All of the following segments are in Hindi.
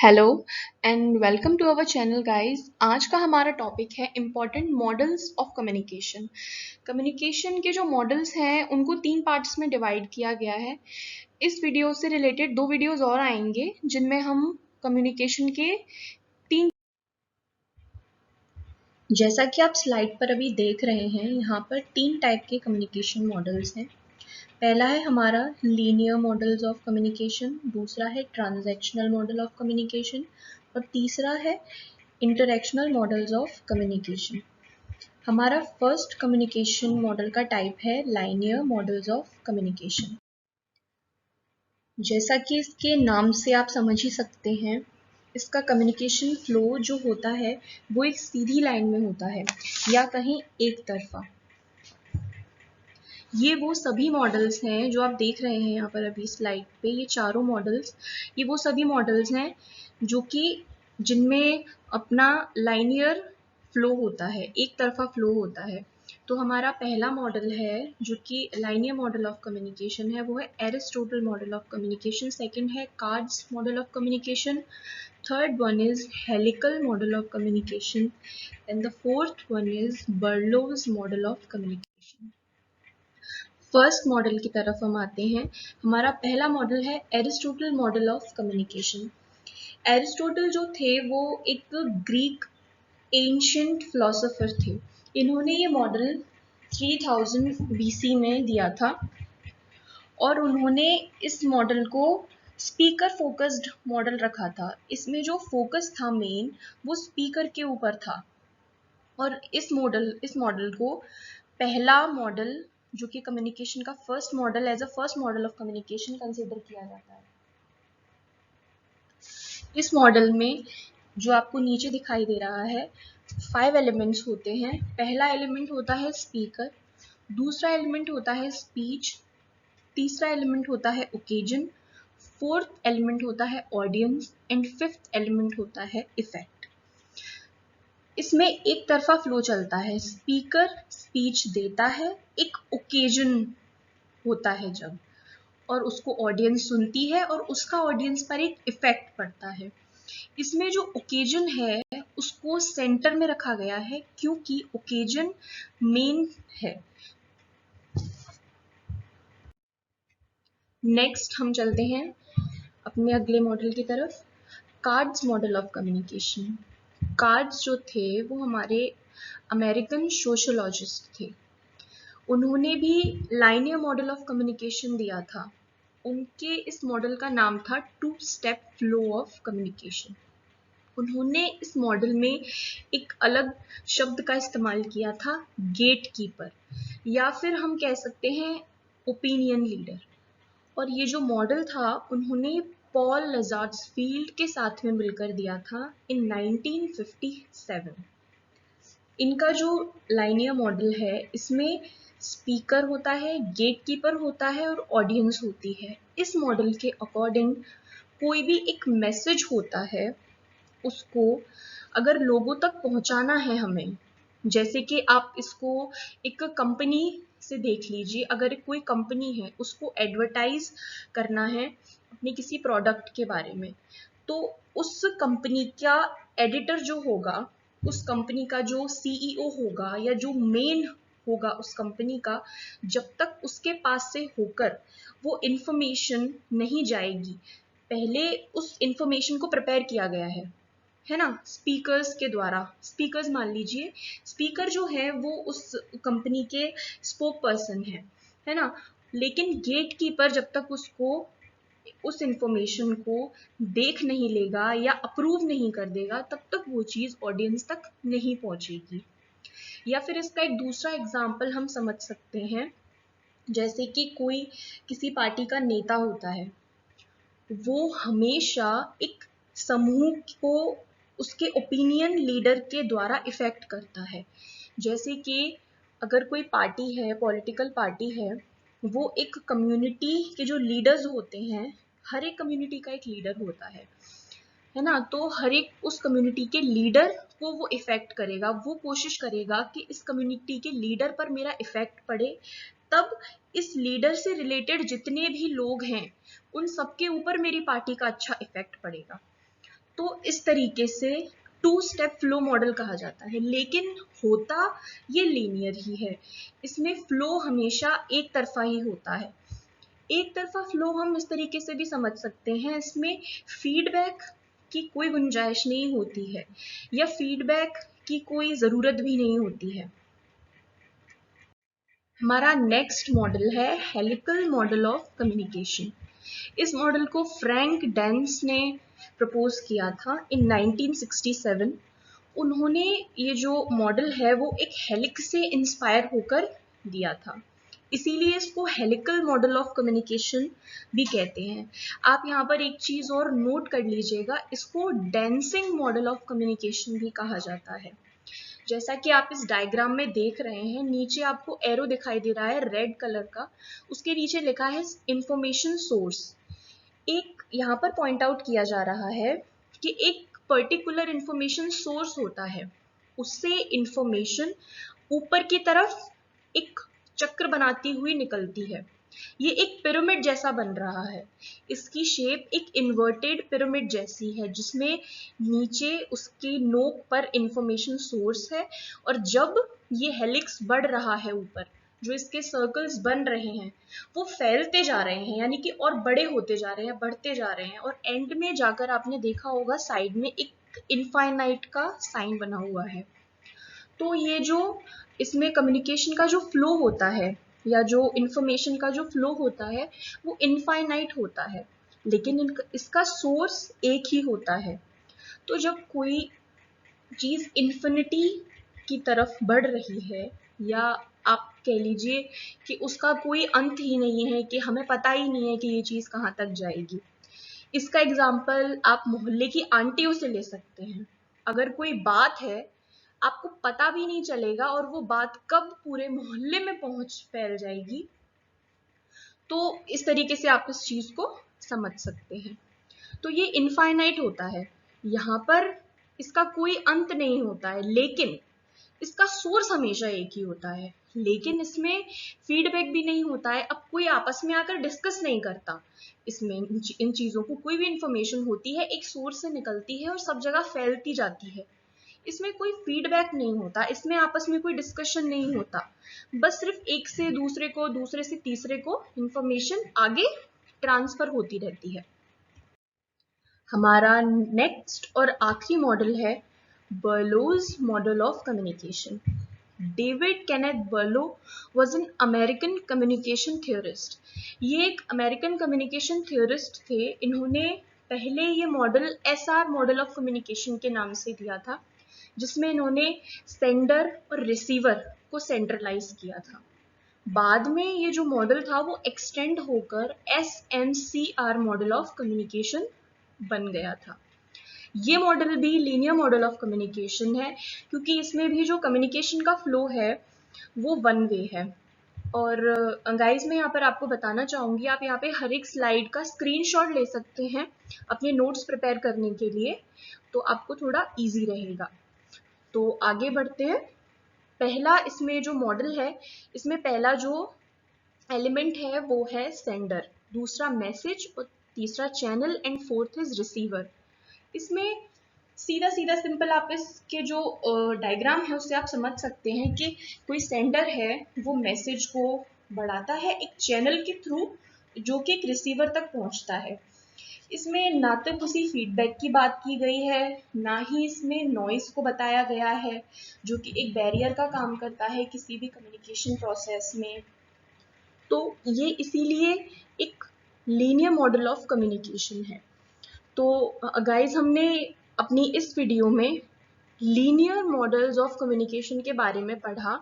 Hello and welcome to our channel guys. आज का हमारा टॉपिक है important models of communication. Communication के जो मॉडल्स हैं उनको 3 पार्ट्स में डिवाइड किया गया है। इस वीडियो से रिलेटेड 2 वीडियोस और आएंगे जिनमें हम कम्युनिकेशन के तीन, जैसा कि आप स्लाइड पर अभी देख रहे हैं, यहाँ पर 3 टाइप के कम्युनिकेशन मॉडल्स हैं। पहला है हमारा लीनियर मॉडल्स ऑफ कम्युनिकेशन, दूसरा है ट्रांजैक्शनल मॉडल ऑफ कम्युनिकेशन और तीसरा है इंटरैक्शनल मॉडल्स ऑफ कम्युनिकेशन। हमारा फर्स्ट कम्युनिकेशन मॉडल का टाइप है लाइनियर मॉडल्स ऑफ कम्युनिकेशन। जैसा कि इसके नाम से आप समझ ही सकते हैं, इसका कम्युनिकेशन फ्लो जो होता है वो एक सीधी लाइन में होता है या कहीं एक तरफा। ये वो सभी मॉडल्स हैं जो आप देख रहे हैं यहाँ पर अभी स्लाइड पे, ये चारों मॉडल्स, ये वो सभी मॉडल्स हैं जो कि जिनमें अपना लाइनियर फ्लो होता है, एक तरफा फ्लो होता है। तो हमारा पहला मॉडल है जो कि लाइनियर मॉडल ऑफ कम्युनिकेशन है, वो है Aristotle model of communication. Second है cards model of communication. Third one is helical model of communication and the fourth one is Berlo's model of communication. First model की तरफ हम आते हैं। हमारा पहला मॉडल है Aristotle model of communication. Aristotle जो थे वो एक ग्रीक एंशियंट फिलोसोफर थे। इन्होंने ये मॉडल 3000 बीसी में दिया था और उन्होंने इस मॉडल को स्पीकर फोकस्ड मॉडल रखा था। इसमें जो फोकस था मेन, वो स्पीकर के ऊपर था और इस मॉडल को पहला मॉडल जो कि कम्युनिकेशन का first model as a first model of communication consider किया जाता है। इस मॉडल में जो आपको नीचे दिखाई दे रहा है, 5 एलिमेंट्स होते हैं। पहला एलिमेंट होता है स्पीकर, दूसरा एलिमेंट होता है स्पीच, तीसरा एलिमेंट होता है ओकेजन, फोर्थ एलिमेंट होता है ऑडियंस एंड फिफ्थ एलिमेंट होता है इफेक्ट। इसमें एक तरफा फ्लो चलता है, स्पीकर स्पीच देता है, एक ओकेजन होता है जब, और उसको ऑडियंस सुनती है और उसका ऑडियंस पर एक इफेक्ट पड़ता है। इसमें जो ओकेजन है उसको सेंटर में रखा गया है क्योंकि ओकेजन मेन है। नेक्स्ट हम चलते हैं अपने अगले मॉडल की तरफ, cards model of communication. Cards जो थे वो हमारे अमेरिकन सोशियोलॉजिस्ट थे। उन्होंने भी लाइनियर मॉडल ऑफ कम्युनिकेशन दिया था। उनके इस मॉडल का नाम था 2 स्टेप फ्लो ऑफ कम्युनिकेशन। उन्होंने इस मॉडल में एक अलग शब्द का इस्तेमाल किया था, गेट कीपर, या फिर हम कह सकते हैं ओपिनियन लीडर। और ये जो मॉडल था उन्होंने पॉल लजार्ड्सफील्ड के साथ में मिलकर दिया था इन 1957। इनका जो लाइनियर मॉडल है इसमें स्पीकर होता है, गेट कीपर होता है और ऑडियंस होती है। इस मॉडल के अकॉर्डिंग कोई भी एक मैसेज होता है, उसको अगर लोगों तक पहुंचाना है हमें, जैसे कि आप इसको एक कंपनी से देख लीजिए। अगर कोई कंपनी है, उसको एडवर्टाइज करना है अपने किसी प्रोडक्ट के बारे में, तो उस कंपनी का एडिटर जो होगा, उस कंपनी का जो सीईओ होगा या जो मेन होगा उस कंपनी का, जब तक उसके पास से होकर वो इंफॉर्मेशन नहीं जाएगी, पहले उस इंफॉर्मेशन को प्रिपेयर किया गया है ना, स्पीकर्स के द्वारा। स्पीकर्स मान लीजिए, स्पीकर जो है वो उस कंपनी के स्पोक पर्सन है ना। लेकिन गेट कीपर जब तक उसको उस इंफॉर्मेशन को देख नहीं लेगा या अप्रूव नहीं कर देगा, तब तक वो चीज़ ऑडियंस तक नहीं पहुंचेगी। या फिर इसका एक दूसरा एग्जाम्पल हम समझ सकते हैं, जैसे कि कोई किसी पार्टी का नेता होता है, वो हमेशा एक समूह को उसके ओपिनियन लीडर के द्वारा इफेक्ट करता है। जैसे कि अगर कोई पार्टी है, पॉलिटिकल पार्टी है, वो एक कम्युनिटी के जो लीडर्स होते हैं, हर एक कम्युनिटी का एक लीडर होता है ना, तो हर एक उस कम्युनिटी के लीडर को वो इफेक्ट करेगा। वो कोशिश करेगा कि इस कम्युनिटी के लीडर पर मेरा इफेक्ट पड़े, तब इस लीडर से रिलेटेड जितने भी लोग हैं उन सबके ऊपर मेरी पार्टी का अच्छा इफेक्ट पड़ेगा। तो इस तरीके से टू स्टेप फ्लो मॉडल कहा जाता है, लेकिन होता ये लीनियर ही है। इसमें फ्लो हमेशा एक तरफा ही होता है। एक तरफा फ्लो हम इस तरीके से भी समझ सकते हैं, इसमें फीडबैक की कोई गुंजाइश नहीं होती है या फीडबैक की कोई ज़रूरत भी नहीं होती है। हमारा नेक्स्ट मॉडल है हेलिकल मॉडल ऑफ कम्युनिकेशन। इस मॉडल को फ्रैंक डेंस ने प्रपोज किया था इन 1967। उन्होंने ये जो मॉडल है वो एक हेलिक्स से इंस्पायर होकर दिया था, इसीलिए इसको हेलिकल मॉडल ऑफ कम्युनिकेशन भी कहते हैं। आप यहाँ पर एक चीज़ और नोट कर लीजिएगा, इसको डेंसिंग मॉडल ऑफ कम्युनिकेशन भी कहा जाता है। जैसा कि आप इस डायग्राम में देख रहे हैं, नीचे आपको एरो दिखाई दे रहा है रेड कलर का, उसके नीचे लिखा है इंफॉर्मेशन सोर्स। एक यहाँ पर पॉइंट आउट किया जा रहा है कि एक पर्टिकुलर इंफॉर्मेशन सोर्स होता है, उससे इंफॉर्मेशन ऊपर की तरफ एक चक्र बनाती हुई निकलती है। ये एक पिरामिड जैसा बन रहा है। इसकी शेप एक इन्वर्टेड पिरामिड जैसी है, जिसमें नीचे उसकी नोक पर इंफॉर्मेशन सोर्स है, और जब ये हेलिक्स बढ़ रहा है ऊपर, जो इसके सर्कल्स बन रहे हैं वो फैलते जा रहे हैं, यानी कि और बड़े होते जा रहे हैं, बढ़ते जा रहे हैं, और एंड में जाकर आपने देखा होगा साइड में एक इनफाइनाइट का साइन बना हुआ है। तो ये जो इसमें कम्युनिकेशन का जो फ्लो होता है या जो इंफॉर्मेशन का जो फ्लो होता है वो इनफाइनाइट होता है, लेकिन इसका सोर्स एक ही होता है। तो जब कोई चीज़ इन्फिनिटी की तरफ बढ़ रही है, या आप कह लीजिए कि उसका कोई अंत ही नहीं है, कि हमें पता ही नहीं है कि ये चीज़ कहाँ तक जाएगी। इसका एग्जाम्पल आप मोहल्ले की आंटियों से ले सकते हैं। अगर कोई बात है, आपको पता भी नहीं चलेगा और वो बात कब पूरे मोहल्ले में फैल जाएगी। तो इस तरीके से आप इस चीज़ को समझ सकते हैं। तो ये इनफाइनाइट होता है, यहाँ पर इसका कोई अंत नहीं होता है, लेकिन इसका सोर्स हमेशा एक ही होता है, लेकिन इसमें फीडबैक भी नहीं होता है। अब कोई आपस में आकर डिस्कस नहीं करता, इसमें इन चीज़ों को कोई भी इंफॉर्मेशन होती है एक सोर्स से निकलती है और सब जगह फैलती जाती है। इसमें कोई फीडबैक नहीं होता, इसमें आपस में कोई डिस्कशन नहीं होता, बस सिर्फ एक से दूसरे को, दूसरे से तीसरे को इंफॉर्मेशन आगे ट्रांसफर होती रहती है। हमारा नेक्स्ट और आखिरी मॉडल है Berlo's model of communication. David Kenneth Berlo was an American communication theorist. ये एक अमेरिकन कम्युनिकेशन थियोरिस्ट थे। इन्होंने पहले ये model SR model of communication के नाम से दिया था, जिसमें इन्होंने सेंडर और रिसीवर को सेंट्रलाइज किया था। बाद में ये जो मॉडल था वो एक्सटेंड होकर SMCR मॉडल ऑफ कम्युनिकेशन बन गया था। ये मॉडल भी लीनियर मॉडल ऑफ कम्युनिकेशन है, क्योंकि इसमें भी जो कम्युनिकेशन का फ्लो है वो वन वे है। और गाइज मैं यहाँ पर आपको बताना चाहूँगी, आप यहाँ पे हर एक स्लाइड का स्क्रीनशॉट ले सकते हैं अपने नोट्स प्रिपेयर करने के लिए, तो आपको थोड़ा इजी रहेगा। तो आगे बढ़ते हैं। पहला इसमें जो मॉडल है, इसमें पहला जो एलिमेंट है वो है सेंडर, दूसरा मैसेज, और तीसरा channel, and fourth is receiver. इसमें सीधा सीधा सिंपल आप इसके जो डायग्राम है उससे आप समझ सकते हैं कि कोई सेंडर है वो मैसेज को बढ़ाता है एक चैनल के थ्रू, जो कि एक रिसीवर तक पहुंचता है। इसमें ना तो किसी फीडबैक की बात की गई है, ना ही इसमें नॉइस को बताया गया है, जो कि एक बैरियर का काम करता है किसी भी कम्युनिकेशन प्रोसेस में। तो ये इसीलिए एक लीनियर मॉडल ऑफ कम्युनिकेशन है। तो गाइज हमने अपनी इस वीडियो में लीनियर मॉडल्स ऑफ कम्युनिकेशन के बारे में पढ़ा।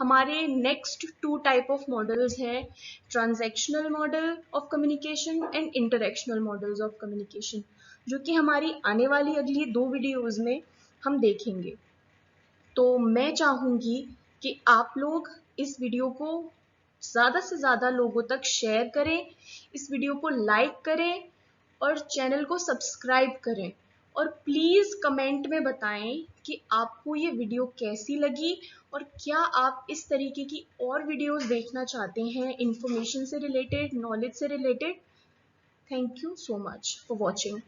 हमारे नेक्स्ट 2 टाइप ऑफ मॉडल्स हैं, transactional model of communication and interactional models of communication, जो कि हमारी आने वाली अगली 2 वीडियोस में हम देखेंगे। तो मैं चाहूँगी कि आप लोग इस वीडियो को ज़्यादा से ज़्यादा लोगों तक शेयर करें, इस वीडियो को लाइक करें और चैनल को सब्सक्राइब करें, और प्लीज़ कमेंट में बताएं कि आपको ये वीडियो कैसी लगी और क्या आप इस तरीके की और वीडियोस देखना चाहते हैं इंफॉर्मेशन से रिलेटेड, नॉलेज से related. Thank you so much for watching.